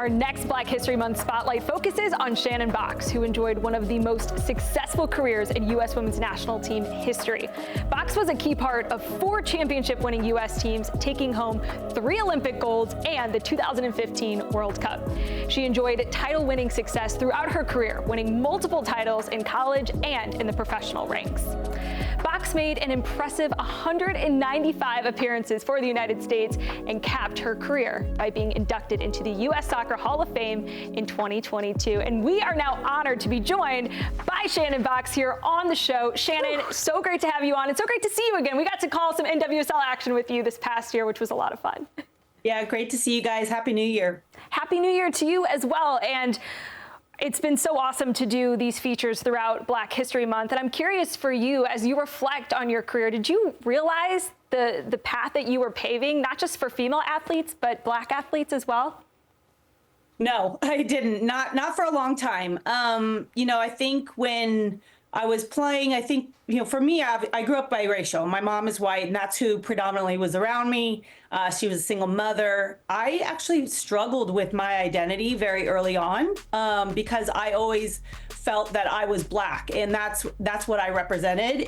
Our next Black History Month spotlight focuses on Shannon Boxx, who enjoyed one of the most successful careers in U.S. women's national team history. Boxx was a key part of 4 championship-winning U.S. teams, taking home 3 Olympic golds and the 2015 World Cup. She enjoyed title-winning success throughout her career, winning multiple titles in college and in the professional ranks. Boxx made an impressive 195 appearances for the United States and capped her career by being inducted into the U.S. Soccer Hall of Fame in 2022. And we are now honored to be joined by Shannon Boxx here on the show. Shannon, so great to have you on. It's so great to see you again. We got to call some NWSL action with you this past year, which was a lot of fun. Yeah, great to see you guys. Happy New Year. Happy New Year to you as well. And it's been so awesome to do these features throughout Black History Month. And I'm curious for you, as you reflect on your career, did you realize the path that you were paving, not just for female athletes, but Black athletes as well? No, I didn't. Not for a long time. I think when I was playing, for me, I grew up biracial. My mom is white, and that's who predominantly was around me. She was a single mother. I actually struggled with my identity very early on because I always felt that I was Black, and that's what I represented.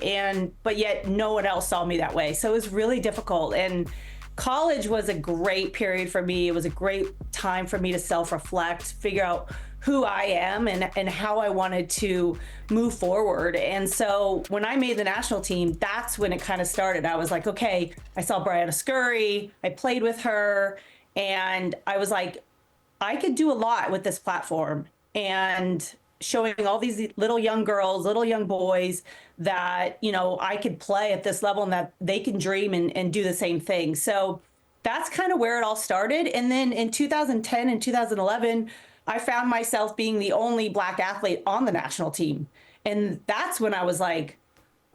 But yet no one else saw me that way. So it was really difficult. And college was a great period for me. It was a great time for me to self-reflect, figure out who I am and how I wanted to move forward. And so when I made the national team, that's when it kind of started. I was like, okay, I saw Brianna Scurry, I played with her, and I was like, I could do a lot with this platform, and showing all these little young girls, little young boys that, I could play at this level and that they can dream and do the same thing. So that's kind of where it all started. And then in 2010 and 2011, I found myself being the only Black athlete on the national team. And that's when I was like,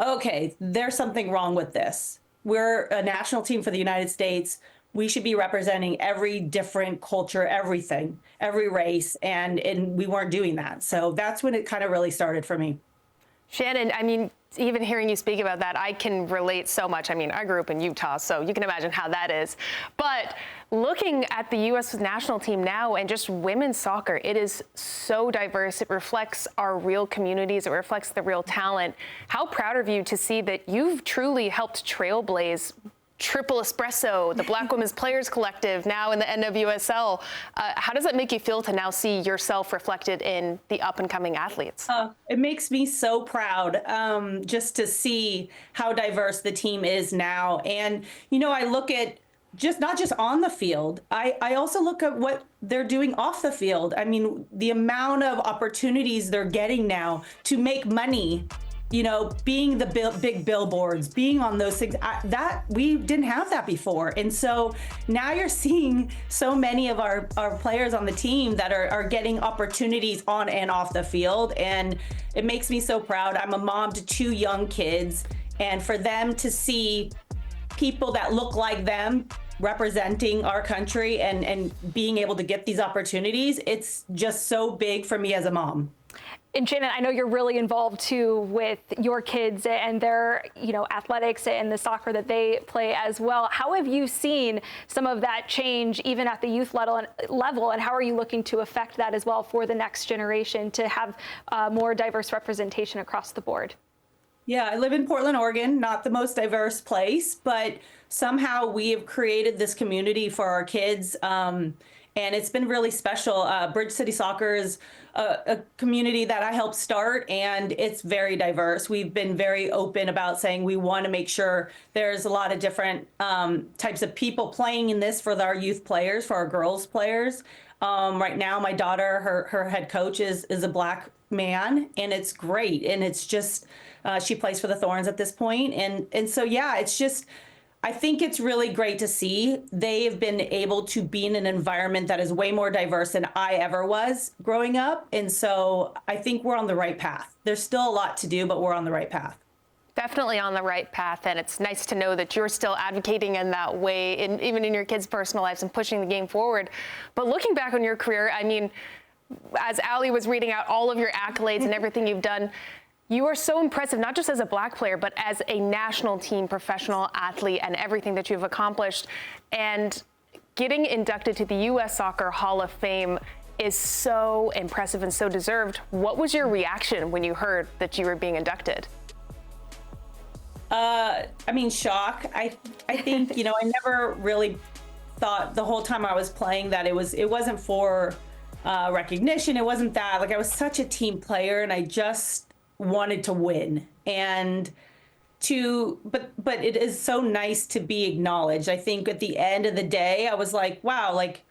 okay, there's something wrong with this. We're a national team for the United States. We should be representing every different culture, everything, every race, and we weren't doing that. So that's when it kind of really started for me. Shannon, even hearing you speak about that, I can relate so much. I grew up in Utah, so you can imagine how that is. But looking at the U.S. national team now and just women's soccer, it is so diverse. It reflects our real communities. It reflects the real talent. How proud of you to see that you've truly helped trailblaze Triple Espresso, the Black Women's Players Collective, now in the NWSL. How does that make you feel to now see yourself reflected in the up-and-coming athletes? It makes me so proud just to see how diverse the team is now. And, I look at not just on the field, I also look at what they're doing off the field. The amount of opportunities they're getting now to make money, being the big billboards, being on those things, that we didn't have that before. And so now you're seeing so many of our players on the team that are getting opportunities on and off the field. And it makes me so proud. I'm a mom to 2 young kids, and for them to see people that look like them representing our country and being able to get these opportunities, it's just so big for me as a mom. And Shannon, I know you're really involved too with your kids and their, athletics and the soccer that they play as well. How have you seen some of that change even at the youth level, and how are you looking to affect that as well for the next generation to have more diverse representation across the board? Yeah, I live in Portland, Oregon, not the most diverse place, but somehow we have created this community for our kids. And it's been really special. Bridge City Soccer is a community that I helped start, and it's very diverse. We've been very open about saying we want to make sure there's a lot of different types of people playing in this for our youth players, for our girls players. Right now, my daughter, her head coach is a Black man, and it's great. And it's just, she plays for the Thorns at this point. And so, yeah, it's just, I think it's really great to see they have been able to be in an environment that is way more diverse than I ever was growing up. And so I think we're on the right path. There's still a lot to do, but we're on the right path. Definitely on the right path, and it's nice to know that you're still advocating in that way, even in your kids' personal lives, and pushing the game forward. But looking back on your career, as Aly was reading out all of your accolades and everything you've done, you are so impressive, not just as a Black player, but as a national team professional athlete and everything that you've accomplished. And getting inducted to the U.S. Soccer Hall of Fame is so impressive and so deserved. What was your reaction when you heard that you were being inducted? I mean, shock. I think, you know, I never really thought the whole time I was playing that it wasn't for recognition. It wasn't that. Like, I was such a team player and I just wanted to win. And but it is so nice to be acknowledged. I think at the end of the day, I was like, wow, like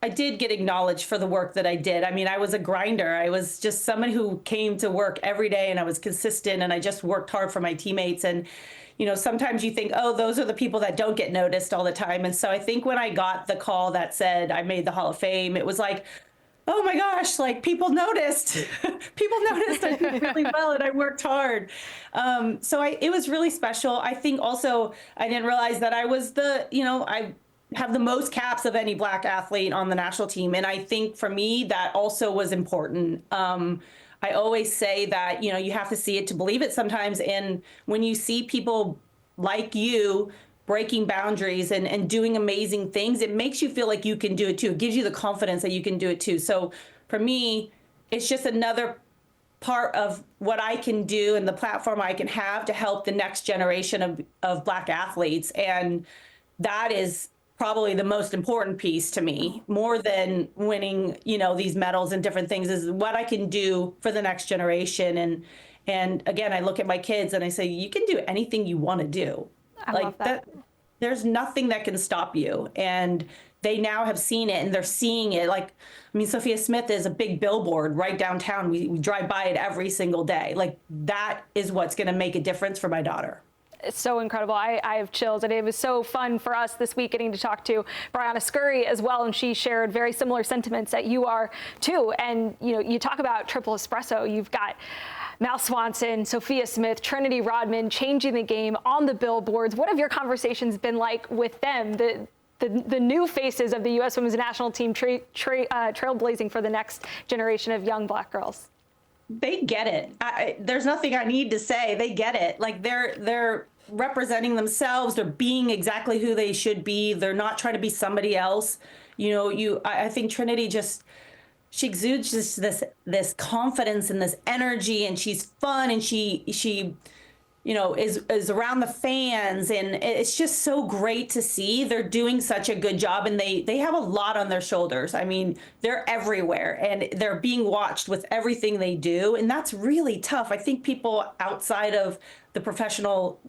I did get acknowledged for the work that I did. I mean, I was a grinder. I was just someone who came to work every day and I was consistent and I just worked hard for my teammates. And, you know, sometimes you think, oh, those are the people that don't get noticed all the time. And so I think when I got the call that said I made the Hall of Fame, it was like, oh my gosh, like people noticed. People noticed I did really well and I worked hard. So it was really special. I think also I didn't realize that I was I have the most caps of any Black athlete on the national team. And I think for me, that also was important. I always say that, you know, you have to see it to believe it sometimes. And when you see people like you breaking boundaries and doing amazing things, it makes you feel like you can do it too. It gives you the confidence that you can do it too. So for me, it's just another part of what I can do and the platform I can have to help the next generation of Black athletes. And that is probably the most important piece to me, more than winning, you know, these medals and different things, is what I can do for the next generation. And again, I look at my kids and I say, you can do anything you want to do. I love that. There's nothing that can stop you. And they now have seen it and they're seeing it. Like, I mean, Sophia Smith is a big billboard right downtown. We drive by it every single day. Like, that is what's going to make a difference for my daughter. It's so incredible. I have chills, and it was so fun for us this week getting to talk to Brianna Scurry as well, and she shared very similar sentiments that you are too. And you know, you talk about triple espresso. You've got Mal Swanson, Sophia Smith, Trinity Rodman changing the game on the billboards. What have your conversations been like with them, the new faces of the U.S. Women's National Team, trailblazing for the next generation of young Black girls? They get it. There's nothing I need to say. They get it. Like, they're representing themselves. They're being exactly who they should be. They're not trying to be somebody else. You know, I think Trinity she exudes just this confidence and this energy, and she's fun, and she you know, is around the fans, and it's just so great to see. They're doing such a good job, and they have a lot on their shoulders. I mean, they're everywhere, and they're being watched with everything they do, and that's really tough. I think people outside of the professional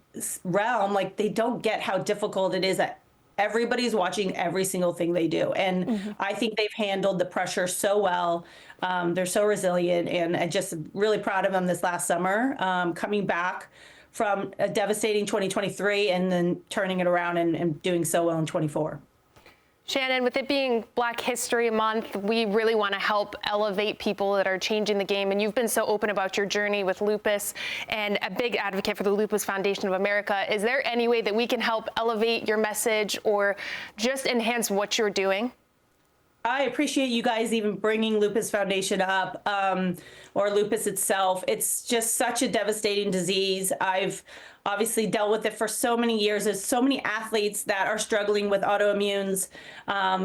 realm, like, they don't get how difficult it is that everybody's watching every single thing they do. And I think they've handled the pressure so well. They're so resilient, and I'm just really proud of them this last summer, coming back from a devastating 2023 and then turning it around and doing so well in 24. Shannon, with it being Black History Month, we really want to help elevate people that are changing the game. And you've been so open about your journey with lupus and a big advocate for the Lupus Foundation of America. Is there any way that we can help elevate your message or just enhance what you're doing? I appreciate you guys even bringing Lupus Foundation up, or lupus itself. It's just such a devastating disease. I've obviously dealt with it for so many years. There's so many athletes that are struggling with autoimmunes.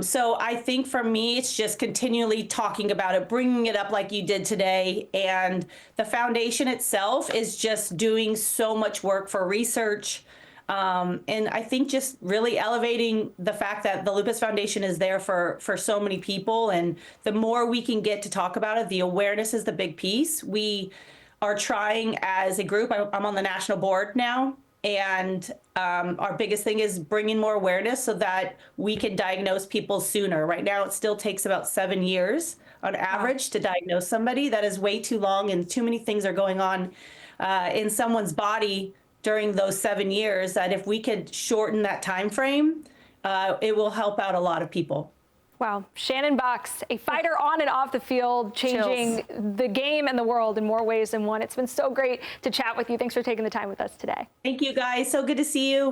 So I think for me, it's just continually talking about it, bringing it up like you did today. And the foundation itself is just doing so much work for research. And I think just really elevating the fact that the Lupus Foundation is there for so many people. And the more we can get to talk about it, the awareness is the big piece. We are trying as a group. I'm on the national board now. And our biggest thing is bringing more awareness so that we can diagnose people sooner. Right now, it still takes about 7 years on average to diagnose somebody. That is way too long, and too many things are going on in someone's body during those 7 years, that if we could shorten that time frame, it will help out a lot of people. Wow. Shannon Boxx, a fighter on and off the field, changing the game and the world in more ways than one. It's been so great to chat with you. Thanks for taking the time with us today. Thank you, guys. So good to see you.